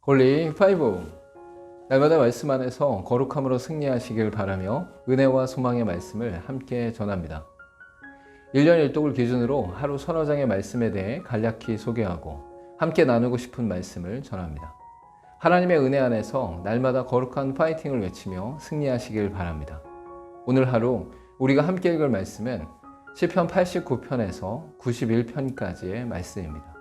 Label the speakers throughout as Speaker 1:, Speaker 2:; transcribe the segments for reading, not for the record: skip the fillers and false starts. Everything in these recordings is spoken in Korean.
Speaker 1: 홀리 파이브, 날마다 말씀 안에서 거룩함으로 승리하시길 바라며 은혜와 소망의 말씀을 함께 전합니다. 1년 1독을 기준으로 하루 서너 장의 말씀에 대해 간략히 소개하고 함께 나누고 싶은 말씀을 전합니다. 하나님의 은혜 안에서 날마다 거룩한 파이팅을 외치며 승리하시길 바랍니다. 오늘 하루 우리가 함께 읽을 말씀은 시편 89편에서 91편까지의 말씀입니다.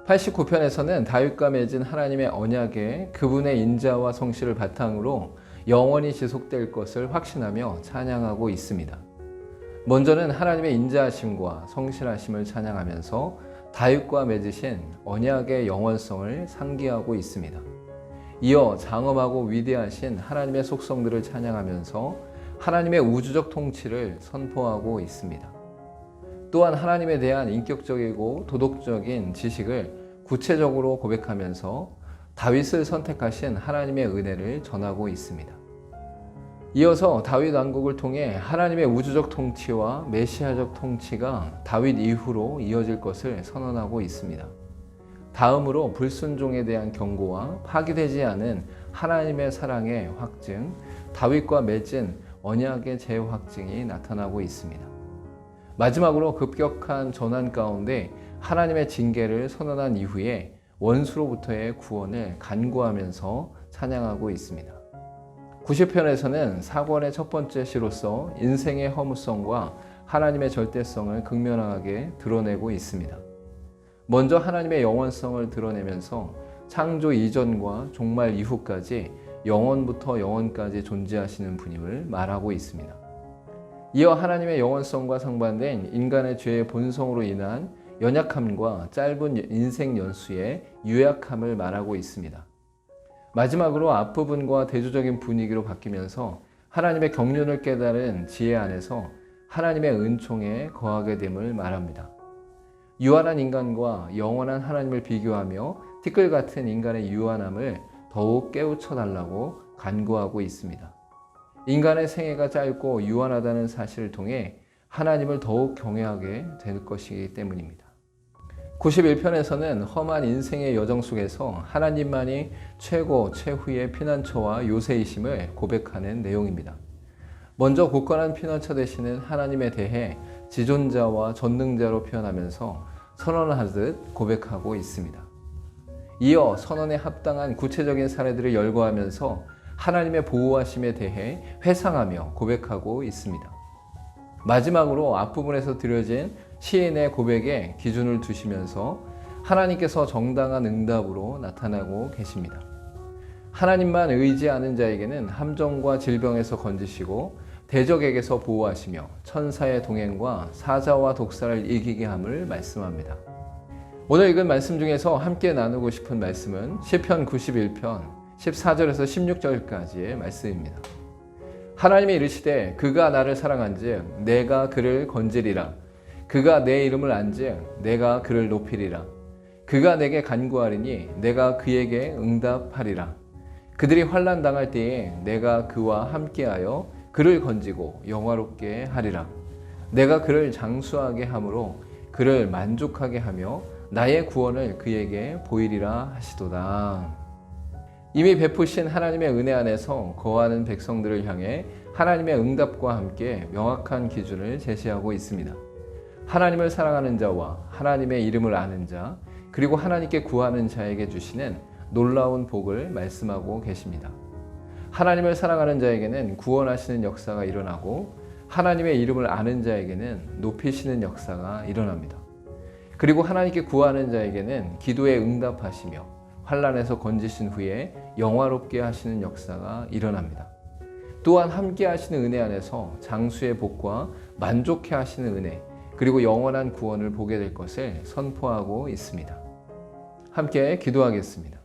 Speaker 1: 89편에서는 다윗과 맺은 하나님의 언약에 그분의 인자와 성실을 바탕으로 영원히 지속될 것을 확신하며 찬양하고 있습니다. 먼저는 하나님의 인자하심과 성실하심을 찬양하면서 다윗과 맺으신 언약의 영원성을 상기하고 있습니다. 이어 장엄하고 위대하신 하나님의 속성들을 찬양하면서 하나님의 우주적 통치를 선포하고 있습니다. 또한 하나님에 대한 인격적이고 도덕적인 지식을 구체적으로 고백하면서 다윗을 선택하신 하나님의 은혜를 전하고 있습니다. 이어서 다윗 왕국을 통해 하나님의 우주적 통치와 메시아적 통치가 다윗 이후로 이어질 것을 선언하고 있습니다. 다음으로 불순종에 대한 경고와 파기되지 않은 하나님의 사랑의 확증, 다윗과 맺은 언약의 재확증이 나타나고 있습니다. 마지막으로 급격한 전환 가운데 하나님의 징계를 선언한 이후에 원수로부터의 구원을 간구하면서 찬양하고 있습니다. 90편에서는 사권의 첫 번째 시로서 인생의 허무성과 하나님의 절대성을 극명하게 드러내고 있습니다. 먼저 하나님의 영원성을 드러내면서 창조 이전과 종말 이후까지 영원부터 영원까지 존재하시는 분임을 말하고 있습니다. 이어 하나님의 영원성과 상반된 인간의 죄의 본성으로 인한 연약함과 짧은 인생 연수의 유약함을 말하고 있습니다. 마지막으로 앞부분과 대조적인 분위기로 바뀌면서 하나님의 경륜을 깨달은 지혜 안에서 하나님의 은총에 거하게 됨을 말합니다. 유한한 인간과 영원한 하나님을 비교하며 티끌 같은 인간의 유한함을 더욱 깨우쳐달라고 간구하고 있습니다. 인간의 생애가 짧고 유한하다는 사실을 통해 하나님을 더욱 경외하게 될 것이기 때문입니다. 91편에서는 험한 인생의 여정 속에서 하나님만이 최고 최후의 피난처와 요새이심을 고백하는 내용입니다. 먼저 굳건한 피난처 되시는 하나님에 대해 지존자와 전능자로 표현하면서 선언하듯 고백하고 있습니다. 이어 선언에 합당한 구체적인 사례들을 열거하면서 하나님의 보호하심에 대해 회상하며 고백하고 있습니다. 마지막으로 앞부분에서 드려진 시인의 고백에 기준을 두시면서 하나님께서 정당한 응답으로 나타나고 계십니다. 하나님만 의지하는 자에게는 함정과 질병에서 건지시고 대적에게서 보호하시며 천사의 동행과 사자와 독사를 이기게 함을 말씀합니다. 오늘 읽은 말씀 중에서 함께 나누고 싶은 말씀은 시편 91편 14절에서 16절까지의 말씀입니다. 하나님이 이르시되 그가 나를 사랑한즉 내가 그를 건지리라. 그가 내 이름을 안즉 내가 그를 높이리라. 그가 내게 간구하리니 내가 그에게 응답하리라. 그들이 환난 당할 때에 내가 그와 함께하여 그를 건지고 영화롭게 하리라. 내가 그를 장수하게 함으로 그를 만족하게 하며 나의 구원을 그에게 보이리라 하시도다. 이미 베푸신 하나님의 은혜 안에서 거하는 백성들을 향해 하나님의 응답과 함께 명확한 기준을 제시하고 있습니다. 하나님을 사랑하는 자와 하나님의 이름을 아는 자, 그리고 하나님께 구하는 자에게 주시는 놀라운 복을 말씀하고 계십니다. 하나님을 사랑하는 자에게는 구원하시는 역사가 일어나고 하나님의 이름을 아는 자에게는 높이시는 역사가 일어납니다. 그리고 하나님께 구하는 자에게는 기도에 응답하시며 환난에서 건지신 후에 영화롭게 하시는 역사가 일어납니다. 또한 함께 하시는 은혜 안에서 장수의 복과 만족해 하시는 은혜, 그리고 영원한 구원을 보게 될 것을 선포하고 있습니다. 함께 기도하겠습니다.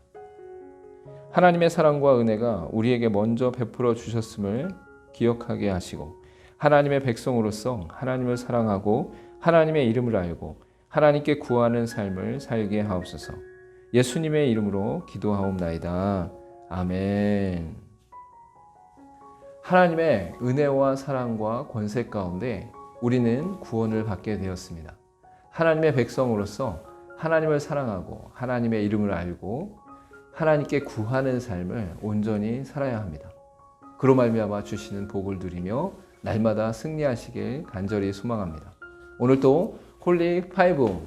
Speaker 1: 하나님의 사랑과 은혜가 우리에게 먼저 베풀어 주셨음을 기억하게 하시고 하나님의 백성으로서 하나님을 사랑하고 하나님의 이름을 알고 하나님께 구하는 삶을 살게 하옵소서. 예수님의 이름으로 기도하옵나이다. 아멘. 하나님의 은혜와 사랑과 권세 가운데 우리는 구원을 받게 되었습니다. 하나님의 백성으로서 하나님을 사랑하고 하나님의 이름을 알고 하나님께 구하는 삶을 온전히 살아야 합니다. 그로 말미암아 주시는 복을 누리며 날마다 승리하시길 간절히 소망합니다. 오늘도 홀리 5